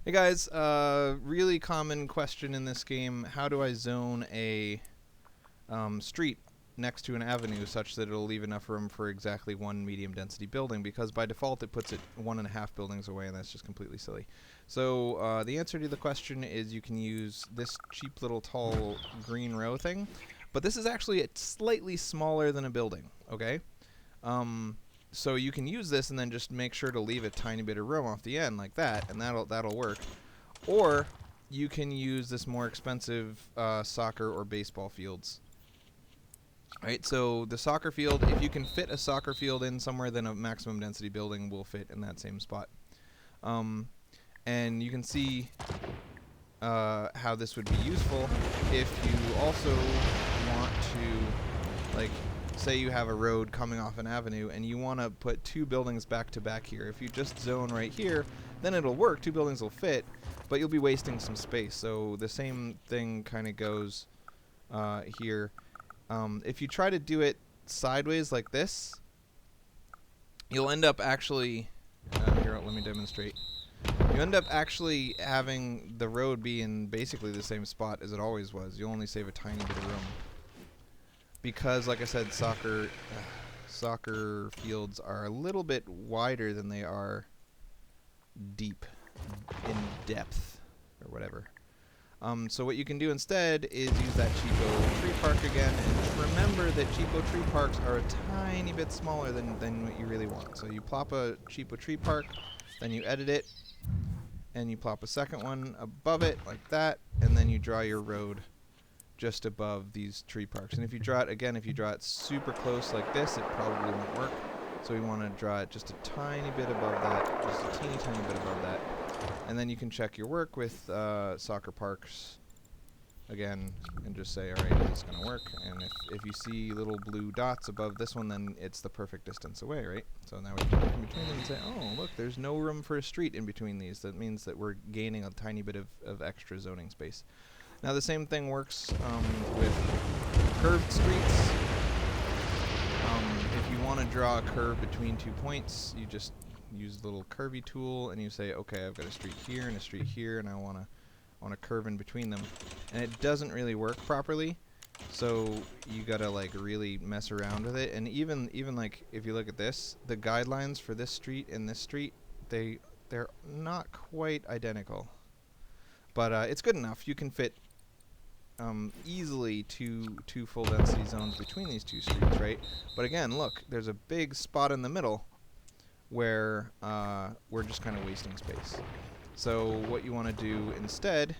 Hey guys, really common question in this game. How do I zone a street next to an avenue such that it'll leave enough room for exactly one medium density building? Because by default it puts it 1.5 buildings away, and that's just completely silly. So the answer to the question is you can use this cheap little tall green row thing, but this is actually slightly smaller than a building, okay? So you can use this and then just make sure to leave a tiny bit of room off the end like that, and that'll work. Or you can use this more expensive soccer or baseball fields. Right, so the soccer field, if you can fit a soccer field in somewhere, then a maximum density building will fit in that same spot. And you can see how this would be useful if you also want to, like, say you have a road coming off an avenue and you want to put two buildings back to back here. If you just zone right here, then it'll work, two buildings will fit, but you'll be wasting some space. So the same thing kind of goes here. If you try to do it sideways like this, you'll end up actually, here, let me demonstrate. You end up actually having the road be in basically the same spot as it always was. You'll only save a tiny bit of room. Because, like I said, soccer fields are a little bit wider than they are deep, in depth, or whatever. So what you can do instead is use that cheapo tree park again, and just remember that cheapo tree parks are a tiny bit smaller than what you really want. So you plop a cheapo tree park, then you edit it, and you plop a second one above it, like that, and then you draw your road just above these tree parks. And if you draw it super close like this, it probably won't work. So we want to draw it just a tiny bit above that, just a teeny tiny bit above that. And then you can check your work with soccer parks again and just say, alright, is this going to work? And if you see little blue dots above this one, then it's the perfect distance away, right? So now we can look in between them and say, oh, look, there's no room for a street in between these. That means that we're gaining a tiny bit of extra zoning space. Now the same thing works with curved streets. If you want to draw a curve between 2 points, you just use the little curvy tool and you say, okay, I've got a street here and a street here, and I want to curve in between them. And it doesn't really work properly, so you gotta like really mess around with it. And even like if you look at this, the guidelines for this street and this street, they're not quite identical, but it's good enough. You can fit easily two full density zones between these two streets, right? But again, look, there's a big spot in the middle where we're just kind of wasting space. So what you want to do instead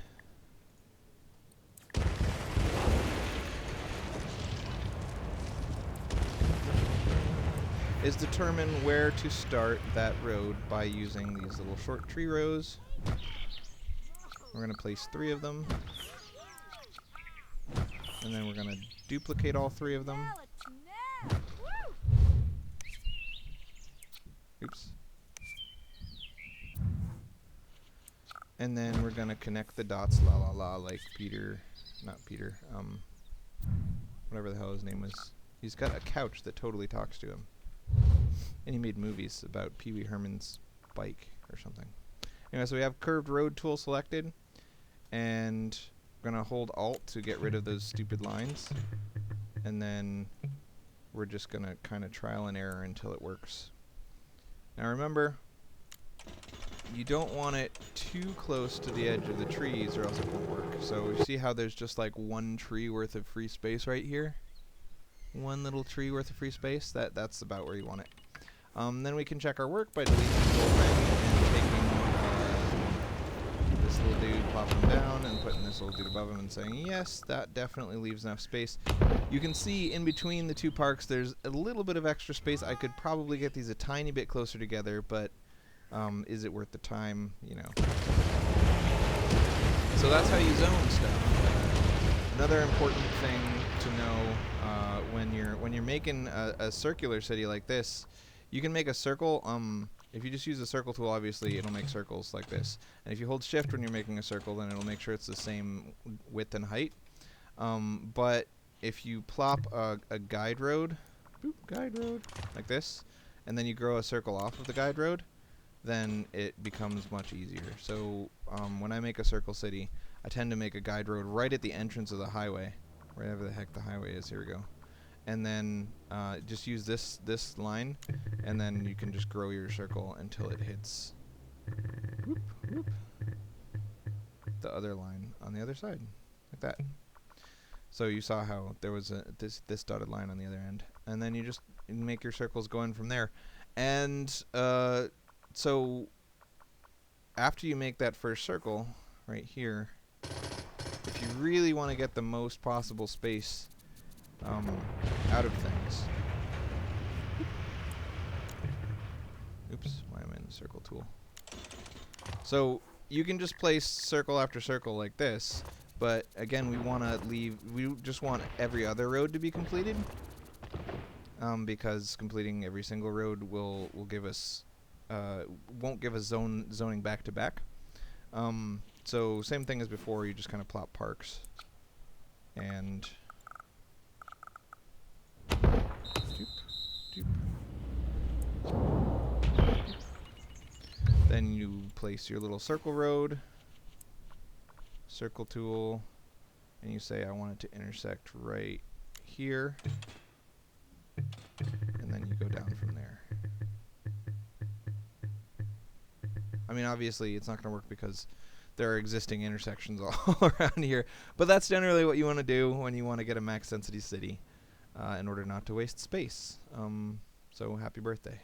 is determine where to start that road by using these little short tree rows. We're going to place 3 of them. And then we're going to duplicate all 3 of them. Oops. And then we're going to connect the dots, la la la, like whatever the hell his name was. He's got a couch that totally talks to him. And he made movies about Pee Wee Herman's bike or something. Anyway, so we have curved road tool selected, and we're going to hold Alt to get rid of those stupid lines, and then we're just going to kind of trial and error until it works. Now remember, you don't want it too close to the edge of the trees or else it won't work. So you see how there's just like one tree worth of free space right here? One little tree worth of free space? That's about where you want it. Then we can check our work by deleting this whole thing and taking this little dude, plopping him down, and putting this little dude above him and saying, yes, that definitely leaves enough space. You can see in between the 2 parks there's a little bit of extra space. I could probably get these a tiny bit closer together, but is it worth the time? You know. So that's how you zone stuff. Another important thing to know when you're making a circular city like this, you can make a circle. If you just use the circle tool, obviously it'll make circles like this. And if you hold shift when you're making a circle, then it'll make sure it's the same width and height. But if you plop a guide road like this, and then you grow a circle off of the guide road, then it becomes much easier. So when I make a circle city, I tend to make a guide road right at the entrance of the highway, wherever the heck the highway is. Here we go. And then just use this line, and then you can just grow your circle until it hits whoop, whoop, the other line on the other side, like that. So you saw how there was this dotted line on the other end, and then you just make your circles go in from there. And so after you make that first circle right here, if you really want to get the most possible space out of things, oops, why am I in the circle tool? So you can just place circle after circle like this, but again, we just want every other road to be completed, because completing every single road will give us won't give us zoning back to back. So same thing as before, you just kind of plop parks, and then you place your little circle road, circle tool, and you say I want it to intersect right here, and then you go down from there. I mean, obviously it's not going to work because there are existing intersections all around here, but that's generally what you want to do when you want to get a max density city in order not to waste space. So happy birthday.